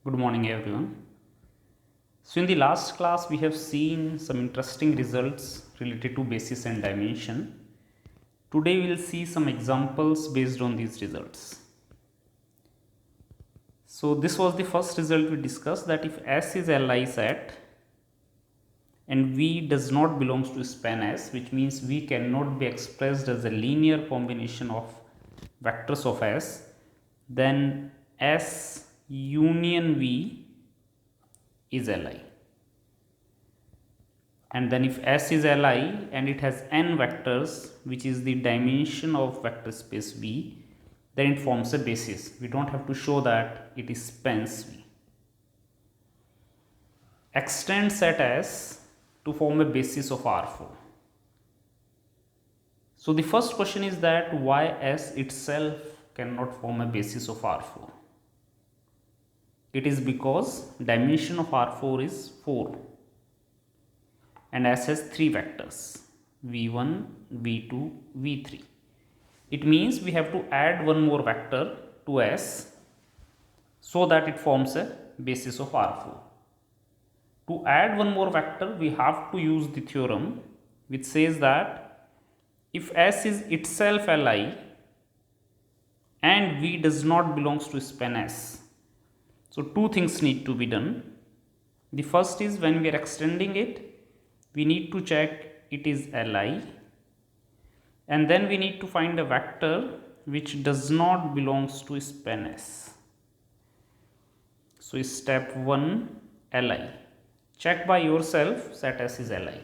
Good morning, everyone. So, in the last class, we have seen some interesting results related to basis and dimension. Today, we will see some examples based on these results. So, this was the first result we discussed, that if S is Li set and V does not belongs to span S, which means V cannot be expressed as a linear combination of vectors of S, then S union V is Li. And then if S is Li and it has n vectors, which is the dimension of vector space V, then it forms a basis. We don't have to show that it spans V. Extend set S to form a basis of R4. So the first question is that why S itself cannot form a basis of R4? It is because dimension of R4 is 4 and S has 3 vectors v1, v2, v3. It means we have to add one more vector to S so that it forms a basis of R4. To add one more vector, we have to use the theorem which says that if S is itself Li and V does not belongs to span S, so two things need to be done. The first is when we are extending it, we need to check it is Li, and then we need to find a vector which does not belongs to span S. So step 1, Li. Check by yourself set S is Li.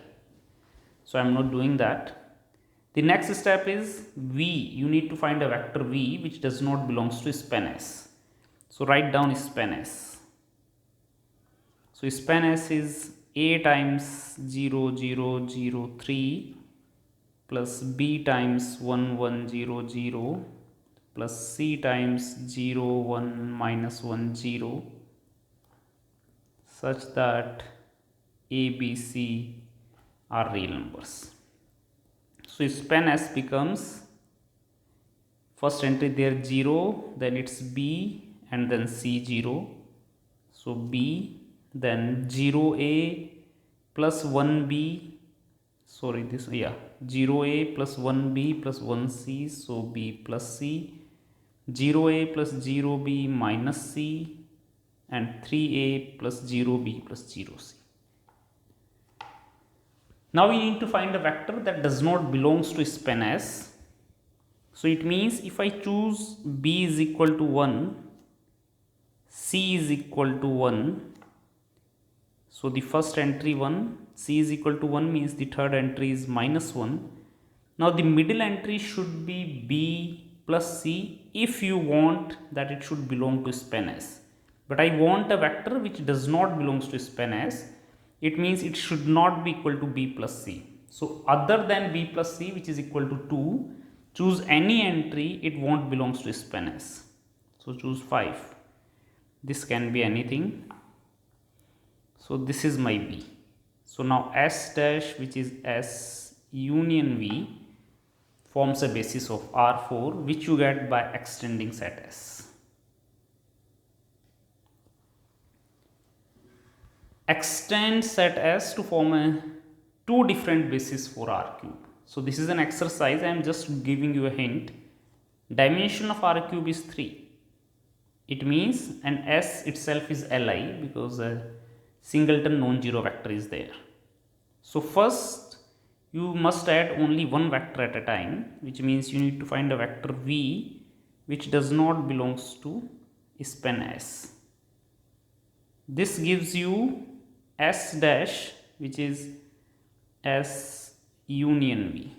So I am not doing that. The next step is V. You need to find a vector V which does not belongs to span S. So write down span S. So span S is A times 0 0 0 3 plus B times 1 1 0 0 plus C times 0 1 minus 1 0 such that A, B, C are real numbers. So span S becomes first entry there 0, then it's B and then C 0. So B, then 0A plus 1B, 0A plus 1B plus 1C, so B plus C, 0A plus 0B minus C, and 3A plus 0B plus 0C. Now we need to find a vector that does not belongs to span S. So it means if I choose B is equal to 1, C is equal to 1, so the first entry 1, C is equal to 1 means the third entry is minus 1. Now the middle entry should be B plus C if you want that it should belong to span S. But I want a vector which does not belongs to span S. It means it should not be equal to B plus C. So other than B plus C, which is equal to 2, choose any entry, it won't belongs to span S. So choose 5. This can be anything. So this is my V. So now S dash, which is S union V, forms a basis of R4, which you get by extending set S. Extend set S to form two different bases for R cube. So this is an exercise. I am just giving you a hint. Dimension of R cube is 3. It means and S itself is Li because a singleton non-zero vector is there. So first you must add only one vector at a time, which means you need to find a vector V which does not belongs to span S. This gives you S dash, which is S union V.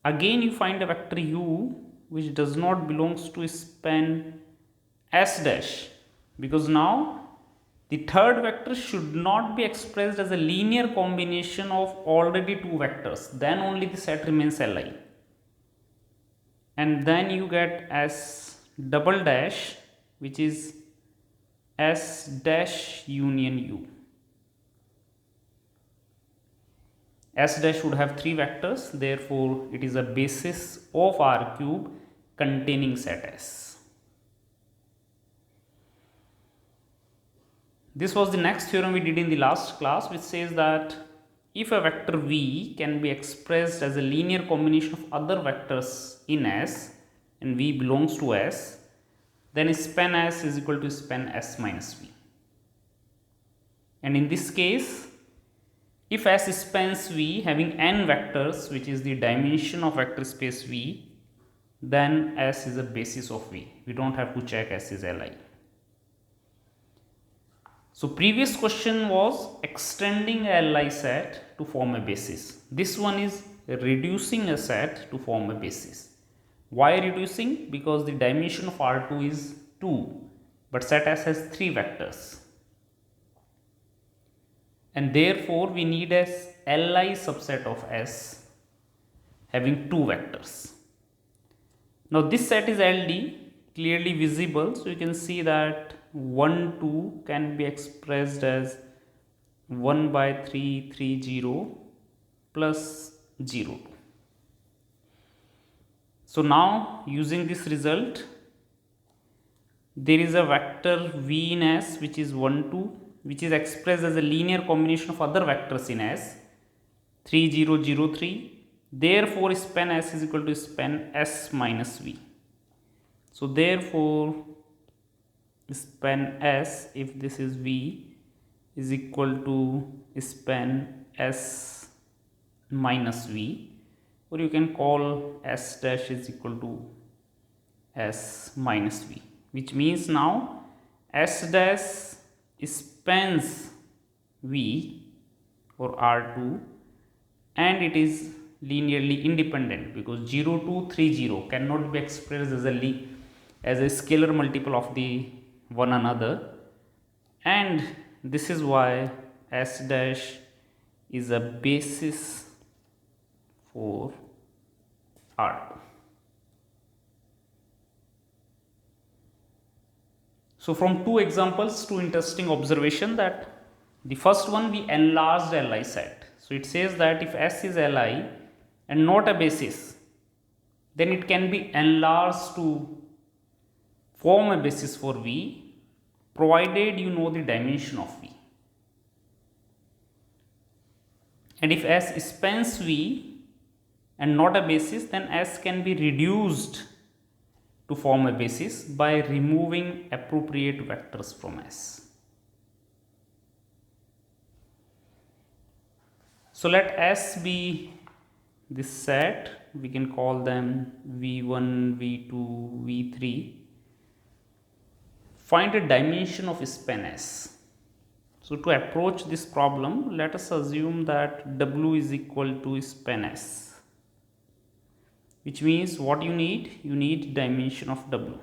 Again you find a vector U which does not belongs to span S dash, because now the third vector should not be expressed as a linear combination of already two vectors, then only the set remains Li. And then you get S double dash, which is S dash union U. S dash would have 3 vectors, therefore it is a basis of R cube containing set S. This was the next theorem we did in the last class, which says that if a vector v can be expressed as a linear combination of other vectors in S and v belongs to S, then span S is equal to span S minus v. And in this case, if S spans V having n vectors, which is the dimension of vector space V, then S is a basis of V. We don't have to check S is Li. So previous question was extending a Li set to form a basis. This one is reducing a set to form a basis. Why reducing? Because the dimension of R2 is 2, but set S has 3 vectors. And therefore we need a Li subset of S having 2 vectors. Now this set is LD, clearly visible, so you can see that 1 2 can be expressed as 1 by 3 3 0 plus 0 2. So now using this result, there is a vector V in S which is 1 2, which is expressed as a linear combination of other vectors in S 3 0 0 3. Therefore span S is equal to span S minus V. So therefore span S, if this is V, is equal to span S minus V, or you can call S dash is equal to S minus V, which means now S dash spans V or R2 and it is linearly independent, because 0 2 3 0 cannot be expressed as a scalar multiple of the one another, and this is why S dash is a basis for R2. So from two examples, two interesting observation, that the first one we enlarged Li set. So it says that if S is Li and not a basis, then it can be enlarged to form a basis for V, provided you know the dimension of V. And if S spans V and not a basis, then S can be reduced to form a basis by removing appropriate vectors from S. So let S be this set, we can call them V1, V2, V3. Find a dimension of span S. So to approach this problem, let us assume that W is equal to span S, which means what you need dimension of W.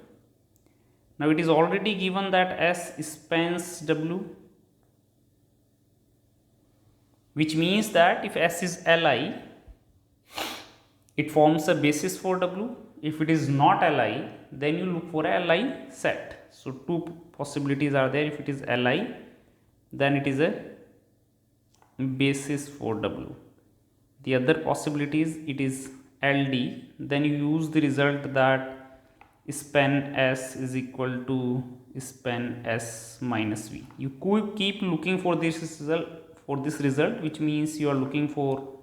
Now it is already given that S spans W, which means that if S is Li, it forms a basis for W. If it is not Li, then you look for a Li set. So two possibilities are there. If it is Li, then it is a basis for W. The other possibility is it is LD, then you use the result that span S is equal to span S minus V. You keep looking for this result, which means you are looking for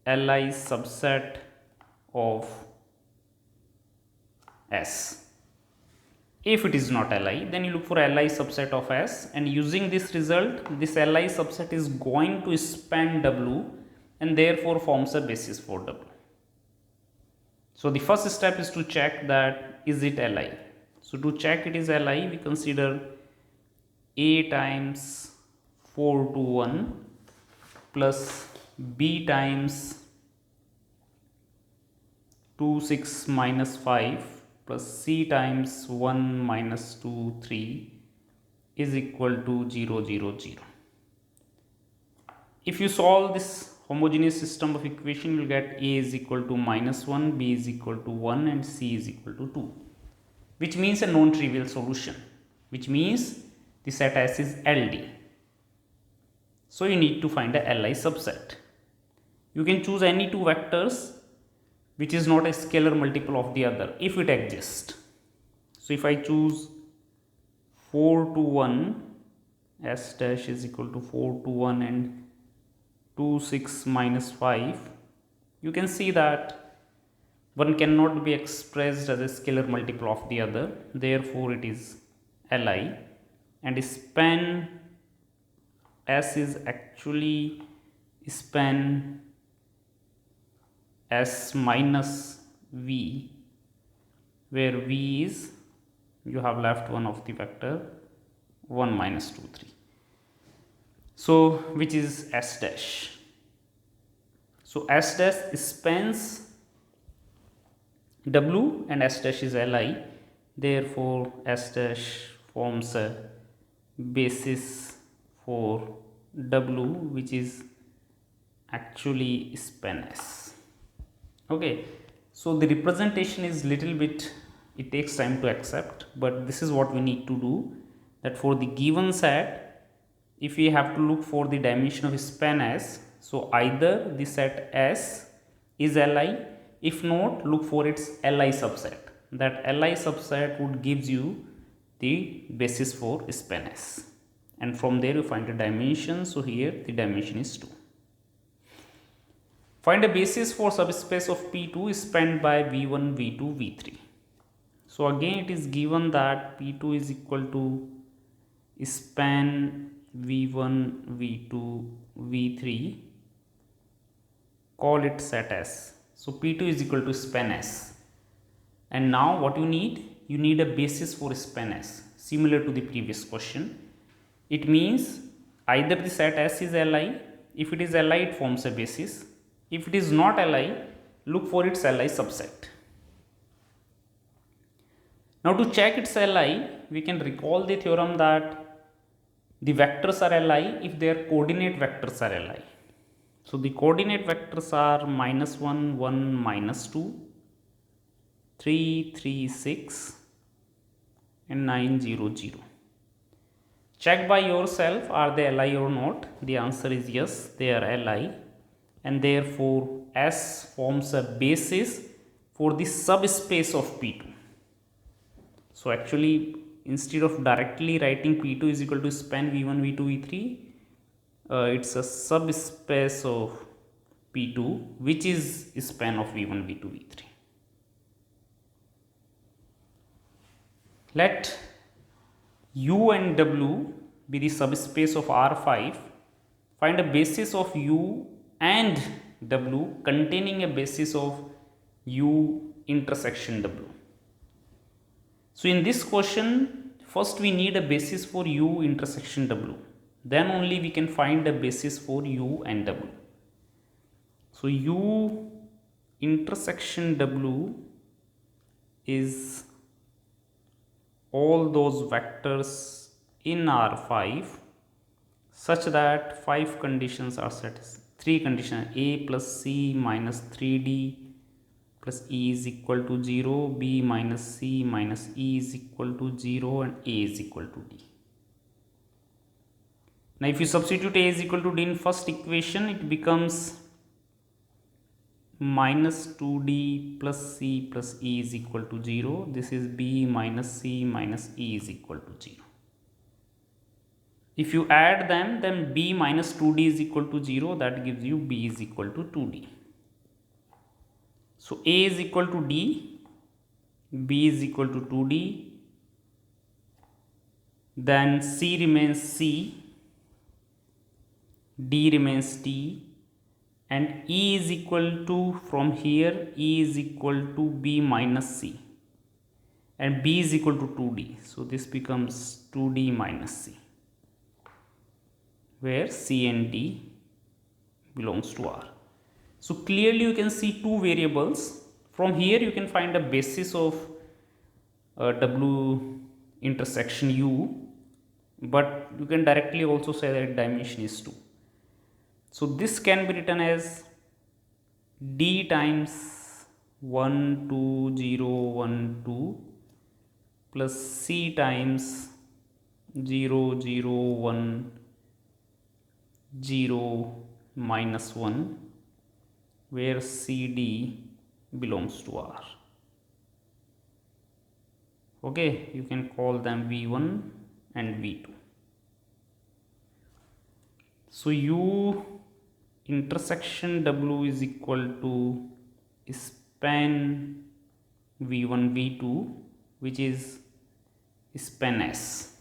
Li subset of S. If it is not Li, then you look for Li subset of S, and using this result, this Li subset is going to span W and therefore forms a basis for W. So the first step is to check that is it Li. So to check it is Li, we consider A times 4 to 1 plus B times 2 6 minus 5 plus C times 1 minus 2 3 is equal to 0 0 0. If you solve this homogeneous system of equation, you will get A is equal to minus 1, B is equal to 1 and C is equal to 2, which means a non-trivial solution, which means the set S is LD. So you need to find a Li subset. You can choose any two vectors which is not a scalar multiple of the other if it exists. So if I choose 4 to 1 s dash is equal to 4 to 1 and 2 6 minus 5, you can see that one cannot be expressed as a scalar multiple of the other, therefore it is Li, and span S is actually span S minus V, where V is, you have left one of the vector 1 minus 2 3, so which is S dash. So S dash spans W and S dash is Li, therefore S dash forms a basis for W, which is actually span S. Okay, so the representation is little bit, it takes time to accept, but this is what we need to do, that for the given set, if we have to look for the dimension of span S, so either the set S is Li, if not, look for its Li subset. That Li subset would gives you the basis for span S, and from there you find the dimension. So here the dimension is 2. Find a basis for subspace of P2 spanned by V1, V2, V3. So again it is given that P2 is equal to span V1, V2, V3, call it set S. So P2 is equal to span S, and now what you need a basis for span S, similar to the previous question. It means either the set S is Li, if it is Li it forms a basis, if it is not Li, look for its Li subset. Now to check its Li, we can recall the theorem that the vectors are Li if their coordinate vectors are Li. So the coordinate vectors are minus 1, 1, minus 2, 3, 3, 6 and 9, 0, 0. Check by yourself, are they Li or not? The answer is yes, they are Li, and therefore S forms a basis for the subspace of P2. So actually, instead of directly writing P2 is equal to span V1, V2, V3, it's a subspace of P2 which is span of V1, V2, V3. Let U and W be the subspace of R5. Find a basis of U and W containing a basis of U intersection W. So in this question, first we need a basis for U intersection W. Then only we can find a basis for U and W. So U intersection W is all those vectors in R5 such that 5 conditions are satisfied. 3 conditions: A plus C minus 3D plus E is equal to 0, B minus C minus E is equal to 0, and A is equal to D. Now if you substitute A is equal to D in first equation, it becomes minus 2D plus C plus E is equal to 0. This is B minus C minus E is equal to 0. If you add them, then B minus 2D is equal to 0. That gives you B is equal to 2D. So A is equal to D, B is equal to 2D, then C remains C, D remains D, and E is equal to, from here, E is equal to B minus C, and B is equal to 2D. So this becomes 2D minus C, where C and D belongs to R. So clearly you can see two variables. From here you can find a basis of W intersection U, but you can directly also say that dimension is 2. So this can be written as D times 1, 2, 0, 1, 2 plus C times 0, 0, 1, 0, minus 1, where CD belongs to R. Okay, you can call them V1 and V2. So u intersection w is equal to span v1 v2, which is span s.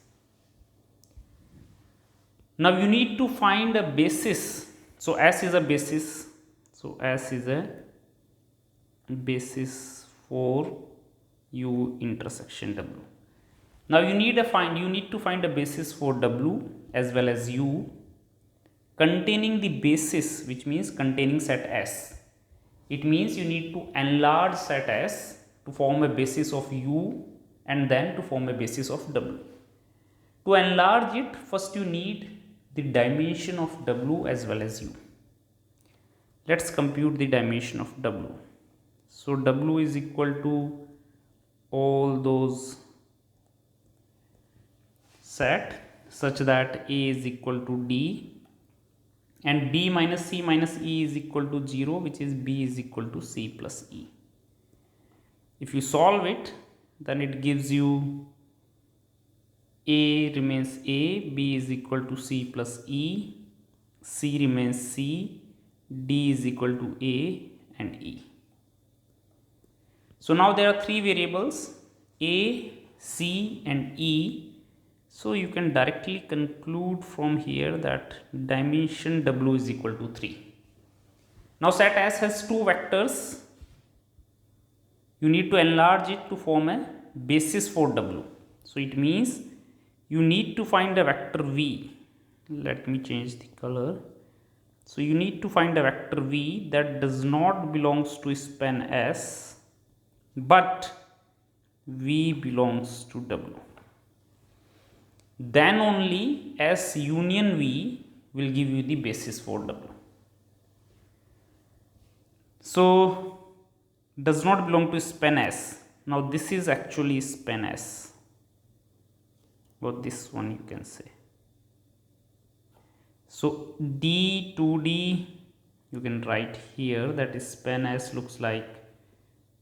Now you need to find a basis. So s is a basis, so s is a basis for u intersection w. Now you need to find a basis for w as well as u containing the basis, which means containing set s. It means you need to enlarge set s to form a basis of u and then to form a basis of w. To enlarge it, first you need the dimension of w as well as u. Let's compute the dimension of w. So w is equal to all those set such that a is equal to d and b minus c minus e is equal to 0, which is b is equal to c plus e. If you solve it, then it gives you a remains a, b is equal to c plus e, c remains c, d is equal to a and e. So now there are three variables a, c and e. So you can directly conclude from here that dimension w is equal to 3. Now set S has two vectors. You need to enlarge it to form a basis for w. So it means you need to find a vector v. Let me change the color. So you need to find a vector v that does not belongs to span S, but v belongs to w. Then only S union v will give you the basis for w. So does not belong to span S. Now this is actually span S, or this one you can say. So d 2d you can write here, that is span S looks like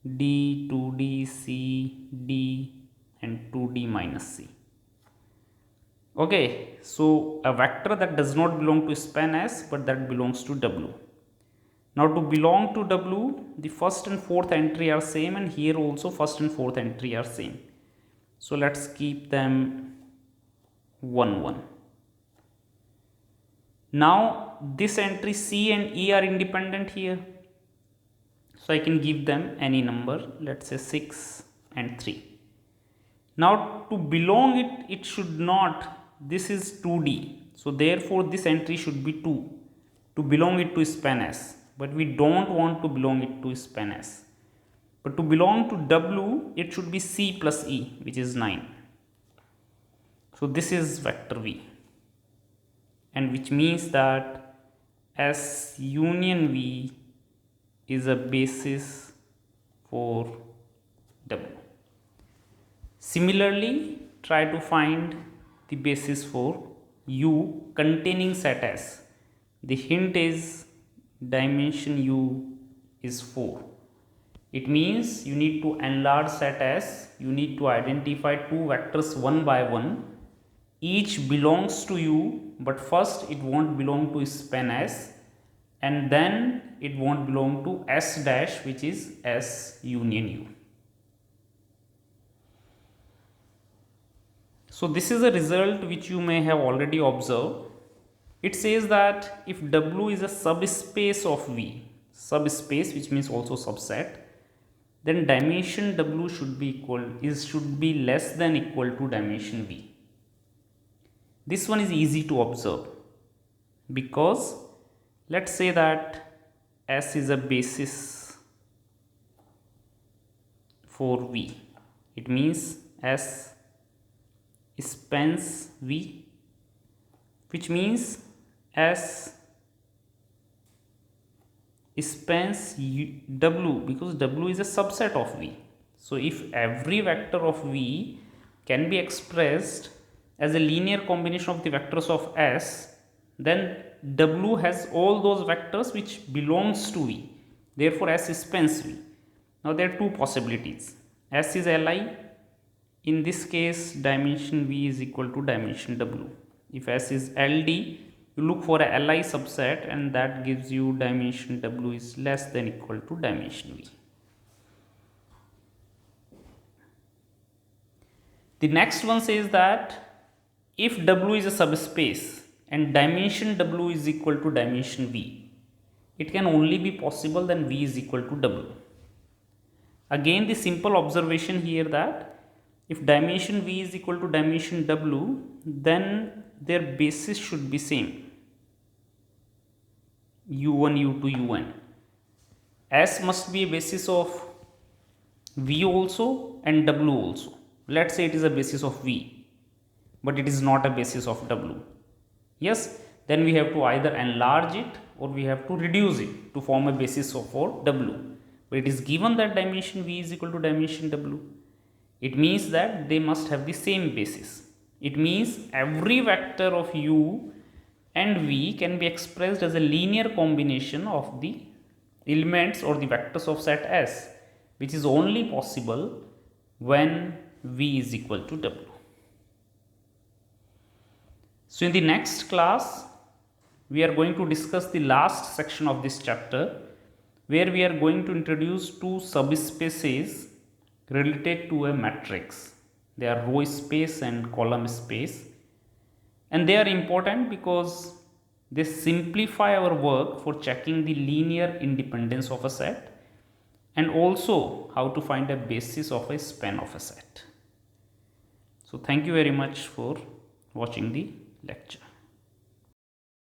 d 2d c d and 2d minus c. Okay, so a vector that does not belong to span S but that belongs to w. Now to belong to w, the first and fourth entry are same, and here also first and fourth entry are same. So let's keep them 1 1. Now this entry c and e are independent here, so I can give them any number, let's say 6 and 3. Now to belong it should not, this is 2d, so therefore this entry should be 2 to belong it to span S, but we don't want to belong it to span S. But to belong to w, it should be c plus e, which is 9. So this is vector v, and which means that S union v is a basis for w. Similarly, try to find the basis for u containing set S. The hint is dimension u is 4. It means you need to enlarge set S. You need to identify two vectors one by one. Each belongs to u, but first it won't belong to span S, and then it won't belong to S dash, which is S union u. So this is a result which you may have already observed. It says that if w is a subspace of v, subspace which means also subset, then dimension w should be less than equal to dimension v. This one is easy to observe because let's say that S is a basis for v. It means S spans v, which means S spans w, because w is a subset of v. So if every vector of v can be expressed as a linear combination of the vectors of S, then w has all those vectors which belongs to v. Therefore S spans v. Now there are two possibilities. S is Li. In this case dimension v is equal to dimension w. If S is LD, you you look for a Li subset, and that gives you dimension W is less than equal to dimension V. The next one says that if W is a subspace and dimension W is equal to dimension V, it can only be possible when V is equal to W. Again, the simple observation here that if dimension V is equal to dimension W, then their basis should be same, U1, U2, Un. S must be a basis of V also and W also. Let's say it is a basis of V, but it is not a basis of W. Yes, then we have to either enlarge it or we have to reduce it to form a basis for W. But it is given that dimension V is equal to dimension W. It means that they must have the same basis. It means every vector of U and V can be expressed as a linear combination of the elements or the vectors of set S, which is only possible when V is equal to W. So in the next class, we are going to discuss the last section of this chapter, where we are going to introduce two subspaces related to a matrix. They are row space and column space, and they are important because they simplify our work for checking the linear independence of a set and also how to find a basis of a span of a set. So thank you very much for watching the lecture.